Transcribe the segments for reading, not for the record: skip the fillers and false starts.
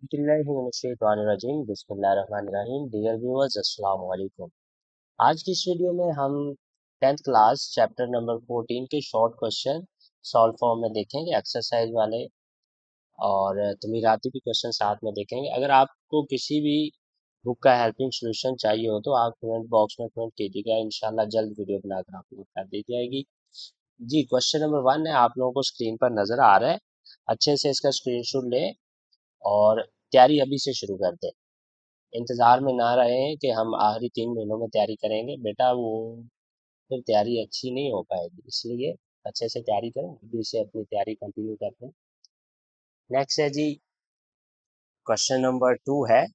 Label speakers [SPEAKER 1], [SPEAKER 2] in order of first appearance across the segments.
[SPEAKER 1] औज़ुबिल्लाहिमिनश्शैतानिर्रजीम बिस्मिल्लाहिर्रहमानिर्रहीम। Dear viewers, अस्सलाम वालेकुम। आज की इस वीडियो में हम 10th क्लास चैप्टर नंबर 14 के शॉर्ट क्वेश्चन सॉल्व फॉर्म में देखेंगे, एक्सरसाइज वाले, और तमीराती भी क्वेश्चन साथ में देखेंगे। अगर आपको किसी भी बुक का हेल्पिंग सोल्यूशन चाहिए हो तो आप कमेंट बॉक्स में कमेंट कीजिएगा, इंशाल्लाह जल्द वीडियो बनाकर अपलोड कर दी जाएगी। जी, क्वेश्चन नंबर 1 है, आप लोगों को स्क्रीन पर नजर आ रहा है। अच्छे से इसका स्क्रीनशॉट लें और तैयारी अभी से शुरू कर दें। इंतज़ार में ना रहें कि हम आखिरी 3 महीनों में तैयारी करेंगे, बेटा वो फिर तैयारी अच्छी नहीं हो पाएगी। इसलिए अच्छे से तैयारी करें, अभी से अपनी तैयारी कंटिन्यू करते हैं। नेक्स्ट है जी, क्वेश्चन नंबर 2 है।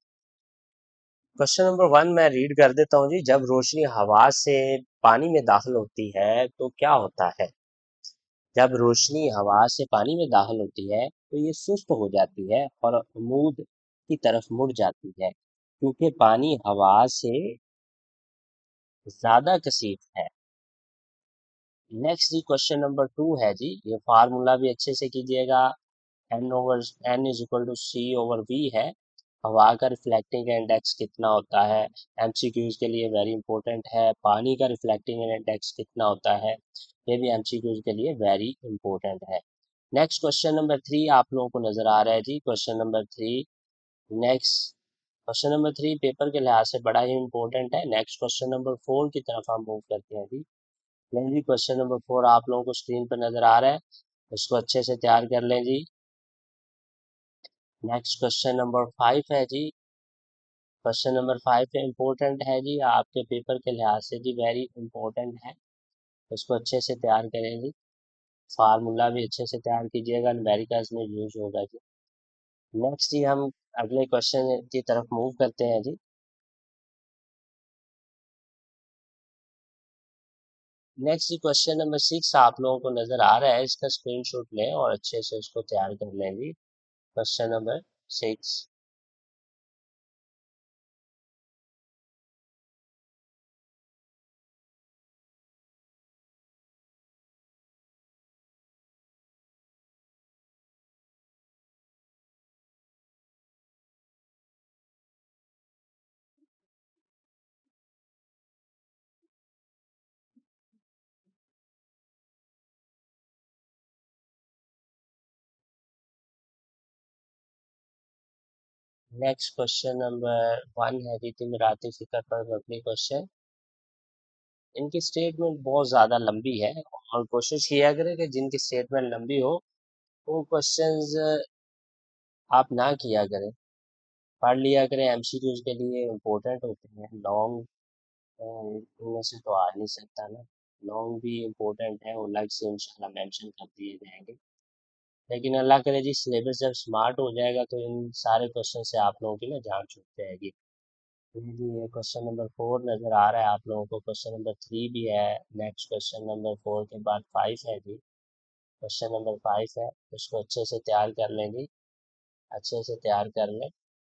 [SPEAKER 1] क्वेश्चन नंबर 1 मैं रीड कर देता हूँ जी। जब रोशनी हवा से पानी में दाखिल होती है तो क्या होता है? जब रोशनी हवा से पानी में दाखिल होती है तो ये सुस्त हो जाती है और अमूद की तरफ मुड़ जाती है, क्योंकि पानी हवा से ज़्यादा कसीफ है। नेक्स्ट जी, क्वेश्चन नंबर 2 है जी। ये फार्मूला भी अच्छे से कीजिएगा। n is equal to c over v है। हवा का रिफ्लेक्टिंग इंडेक्स कितना होता है? एमसीक्यूज के लिए वेरी इंपॉर्टेंट है। पानी का रिफ्लेक्टिंग इंडेक्स कितना होता है? ये भी एमसीक्यूज के लिए वेरी इंपॉर्टेंट है। नेक्स्ट क्वेश्चन नंबर 3 आप लोगों को नजर आ रहा है जी। Question number 3, next question number 3 paper के लिहाज से बड़ा ही इंपॉर्टेंट है। नेक्स्ट क्वेश्चन नंबर 4 की तरफ हम मूव करते हैं जी। नहीं जी, क्वेश्चन नंबर 4 आप लोगों को स्क्रीन पर नजर आ रहा है, इसको अच्छे से तैयार कर लें जी। नेक्स्ट क्वेश्चन नंबर 5 है जी। क्वेश्चन नंबर 5 इम्पोर्टेंट है जी, आपके पेपर के लिहाज से जी वेरी इंपॉर्टेंट है। इसको अच्छे से तैयार करें जी। फार्मूला भी अच्छे से तैयार कीजिएगा, न्यूमेरिकल्स में यूज होगा जी। नेक्स्ट जी, हम अगले क्वेश्चन की तरफ मूव करते हैं जी। नेक्स्ट जी, क्वेश्चन नंबर 6 आप लोगों को नजर आ रहा है, इसका स्क्रीनशॉट लें और अच्छे से इसको तैयार कर लें जी। Question number 6। Next question number 1 है जी, तिमराती फिक्र पर मबनी क्वेश्चन। इनकी स्टेटमेंट बहुत ज़्यादा लंबी है और कोशिश किया करें कि जिनकी स्टेटमेंट लंबी हो वो क्वेश्चंस आप ना किया करें, पढ़ लिया करें। एमसीक्यूज के लिए इम्पोर्टेंट होते हैं। लॉन्ग इनमें से तो आ नहीं सकता ना, लॉन्ग भी इम्पोर्टेंट है, वो अलग से इंशाल्लाह मेंशन कर दिए जाएंगे। लेकिन अल्लाह करे जी, सिलेबस जब स्मार्ट हो जाएगा तो इन सारे क्वेश्चन से आप लोगों की ना जान छूट जाएगी। जी, ये क्वेश्चन नंबर 4 नज़र आ रहा है आप लोगों को। क्वेश्चन नंबर 3 भी है। नेक्स्ट क्वेश्चन नंबर 4 के बाद 5 है जी। क्वेश्चन नंबर 5 है, इसको अच्छे से तैयार कर लें जी। अच्छे से तैयार कर लें।